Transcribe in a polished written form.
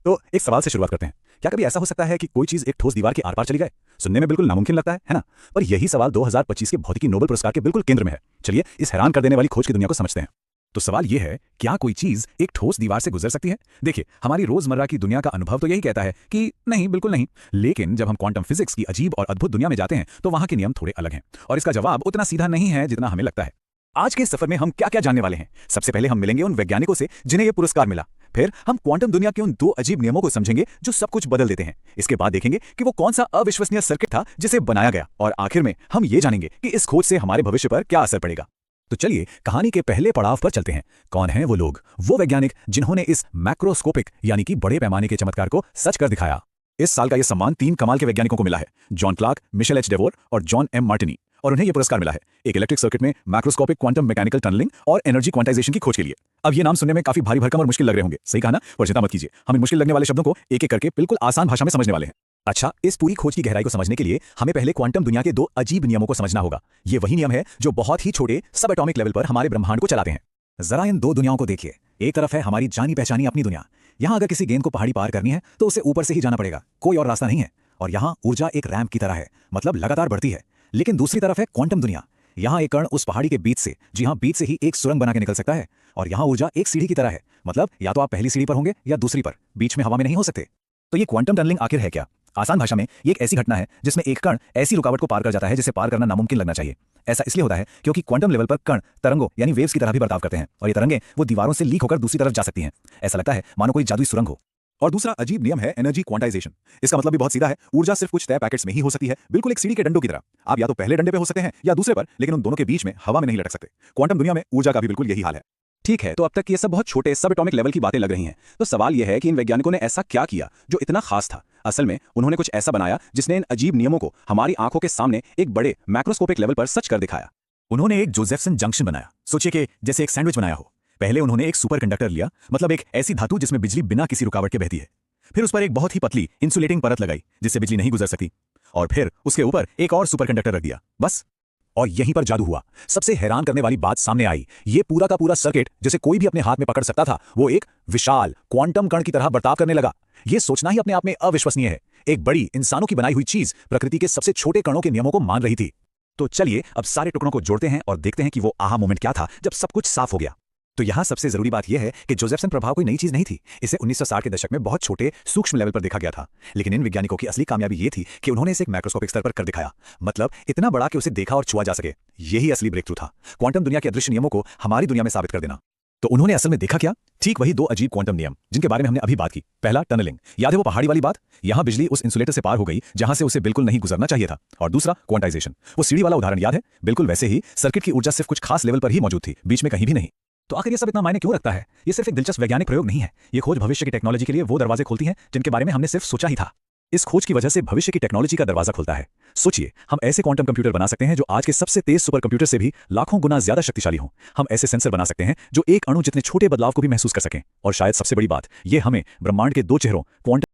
तो एक सवाल से शुरुआत करते हैं। क्या कभी ऐसा हो सकता है कि कोई चीज एक ठोस दीवार के आर पार चली जाए? सुनने में बिल्कुल नामुमकिन लगता है ना? पर यही सवाल 2025 के भौतिकी नोबेल पुरस्कार के बिल्कुल केंद्र में है। चलिए इस हैरान कर देने वाली खोज की दुनिया को समझते हैं। तो सवाल यह है, क्या कोई चीज एक ठोस दीवार से गुजर सकती है? देखिए, हमारी रोजमर्रा की दुनिया का अनुभव तो यही कहता है कि नहीं, बिल्कुल नहीं। लेकिन जब हम क्वांटम फिजिक्स की अजीब और अद्भुत दुनिया में जाते हैं तो वहां के नियम थोड़े अलग हैं और इसका जवाब उतना सीधा नहीं है जितना हमें लगता है। आज के इस सफर में हम क्या क्या जानने वाले हैं? सबसे पहले हम मिलेंगे उन वैज्ञानिकों से जिन्हें यह पुरस्कार मिला। फिर हम क्वांटम दुनिया के उन दो अजीब नियमों को समझेंगे जो सब कुछ बदल देते हैं। इसके बाद देखेंगे कि वो कौन सा अविश्वसनीय सर्किट था जिसे बनाया गया, और आखिर में हम ये जानेंगे कि इस खोज से हमारे भविष्य पर क्या असर पड़ेगा। तो चलिए कहानी के पहले पड़ाव पर चलते हैं। कौन हैं वो लोग, वो वैज्ञानिक जिन्होंने इस मैक्रोस्कोपिक यानी कि बड़े पैमाने के चमत्कार को सच कर दिखाया? इस साल का यह सम्मान 3 कमाल के वैज्ञानिकों को मिला है, जॉन क्लार्क, मिशेल एच डेवोर और जॉन एम मार्टिनी। और उन्हें यह पुरस्कार मिला है एक इलेक्ट्रिक सर्किट में मैक्रोस्कोपिक क्वांटम मैकेनिकल टनलिंग और एनर्जी क्वांटाइजेशन की खोज के लिए। अब ये नाम सुनने में काफी भारी भरकम और मुश्किल लग रहे होंगे, सही कहा ना? पर चिंता मत कीजिए, हम इन मुश्किल लगने वाले शब्दों को एक एक करके बिल्कुल आसान भाषा में समझने वाले हैं। अच्छा, इस पूरी खोज की गहराई को समझने के लिए हमें पहले क्वांटम दुनिया के 2 अजीब नियमों को समझना होगा। ये वही नियम है जो बहुत ही छोटे सब एटॉमिक लेवल पर हमारे ब्रह्मांड को चलाते हैं। जरा इन 2 दुनियाओं को देखिए। एक तरफ है हमारी जानी पहचानी अपनी दुनिया। यहाँ अगर किसी गेंद को पहाड़ी पार करनी है तो उसे ऊपर से ही जाना पड़ेगा, कोई और रास्ता नहीं है। और यहाँ ऊर्जा एक रैंप की तरह है, मतलब लगातार बढ़ती है। लेकिन दूसरी तरफ है क्वांटम दुनिया। यहाँ एक कण उस पहाड़ी के बीच से, जी हाँ, बीच से ही एक सुरंग बना के निकल सकता है। और यहाँ ऊर्जा एक सीढ़ी की तरह है, मतलब या तो आप पहली सीढ़ी पर होंगे या दूसरी पर, बीच में हवा में नहीं हो सकते। तो ये क्वांटम टनलिंग आखिर है क्या? आसान भाषा में ये एक ऐसी घटना है जिसमें एक कण ऐसी रुकावट को पार कर जाता है जिसे पार करना नामुमकिन लगना चाहिए। ऐसा इसलिए होता है क्योंकि क्वांटम लेवल पर कण तरंगों यानी वेव्स की तरह भी बर्ताव करते हैं, और ये तरंगें वो दीवारों से लीक होकर दूसरी तरफ जा सकती हैं। ऐसा लगता है मानो कोई जादुई सुरंग हो। और दूसरा अजीब नियम है एनर्जी क्वांटाइजेशन। इसका मतलब भी बहुत सीधा है, ऊर्जा सिर्फ कुछ तय पैकेट्स में ही हो सकती है, बिल्कुल एक सीढ़ी के डंडों की तरह। आप या तो पहले डंडे पे हो सकते हैं या दूसरे पर, लेकिन उन दोनों के बीच में हवा में नहीं लटक सकते। क्वांटम दुनिया में ऊर्जा का भी बिल्कुल यही हाल है। ठीक है, तो अब तक ये सब बहुत छोटे सब एटॉमिक लेवल की बातें लग रही हैं। तो सवाल यह है कि इन वैज्ञानिकों ने ऐसा क्या किया जो इतना खास था? असल में उन्होंने कुछ ऐसा बनाया जिसने इन अजीब नियमों को हमारी आंखों के सामने एक बड़े मैक्रोस्कोपिक लेवल पर सच कर दिखाया। उन्होंने एक जोसेफसन जंक्शन बनाया। सोचिए कि जैसे एक सैंडविच बनाया हो। पहले उन्होंने एक सुपर कंडक्टर लिया, मतलब एक ऐसी धातु जिसमें बिजली बिना किसी रुकावट के बहती है। फिर उस पर एक बहुत ही पतली इंसुलेटिंग परत लगाई जिससे बिजली नहीं गुजर सकती, और फिर उसके ऊपर एक और सुपर कंडक्टर रख दिया, बस। और यहीं पर जादू हुआ। सबसे हैरान करने वाली बात सामने आई। ये पूरा का पूरा सर्किट जिसे कोई भी अपने हाथ में पकड़ सकता था, वो एक विशाल क्वांटम कण की तरह बर्ताव करने लगा। ये सोचना ही अपने आप में अविश्वसनीय है। एक बड़ी इंसानों की बनाई हुई चीज प्रकृति के सबसे छोटे कणों के नियमों को मान रही थी। तो चलिए अब सारे टुकड़ों को जोड़ते हैं और देखते हैं कि वो आहा मोमेंट क्या था जब सब कुछ साफ हो गया। तो यहाँ सबसे जरूरी बात यह है कि जोसेफसन प्रभाव कोई नई चीज नहीं थी। इसे 1960 के दशक में बहुत छोटे सूक्ष्म लेवल पर देखा गया था। लेकिन इन वैज्ञानिकों की असली कामयाबी ये थी कि उन्होंने इसे एक मैक्रोस्कोपिक स्तर पर कर दिखाया, मतलब इतना बड़ा कि उसे देखा और छुआ जा सके। यही असली ब्रेक थ्रू था, क्वांटम दुनिया के अदृश्य नियमों को हमारी दुनिया में साबित कर देना। तो उन्होंने असल में देखा क्या? ठीक वही 2 अजीब क्वांटम नियम जिनके बारे में हमने अभी बात की। पहला टनलिंग, याद है वो पहाड़ी वाली बात? यहाँ बिजली उस इंसुलेटर से पार हो गई जहां से उसे बिल्कुल नहीं गुजरना चाहिए था। और दूसरा क्वांटाइजेशन, वो सीढ़ी वाला उदाहरण याद है? बिल्कुल वैसे ही सर्किट की ऊर्जा सिर्फ कुछ खास लेवल पर ही मौजूद थी, बीच में कहीं भी नहीं। तो आखिर ये सब इतना मायने क्यों रखता है? ये सिर्फ एक दिलचस्प वैज्ञानिक प्रयोग नहीं है। ये खोज भविष्य की टेक्नोलॉजी के लिए वो दरवाजे खोलती है जिनके बारे में हमने सिर्फ सोचा ही था। इस खोज की वजह से भविष्य की टेक्नोलॉजी का दरवाजा खुलता है। सोचिए, हम ऐसे क्वांटम कंप्यूटर बना सकते हैं जो आज के सबसे तेज सुपर कंप्यूटर से भी लाखों गुना ज्यादा शक्तिशाली हों। हम ऐसे सेंसर बना सकते हैं जो एक अणु जितने छोटे बदलाव को भी महसूस कर सकें। और शायद सबसे बड़ी बात, ये हमें ब्रह्मांड के 2 चेहरों क्वांटम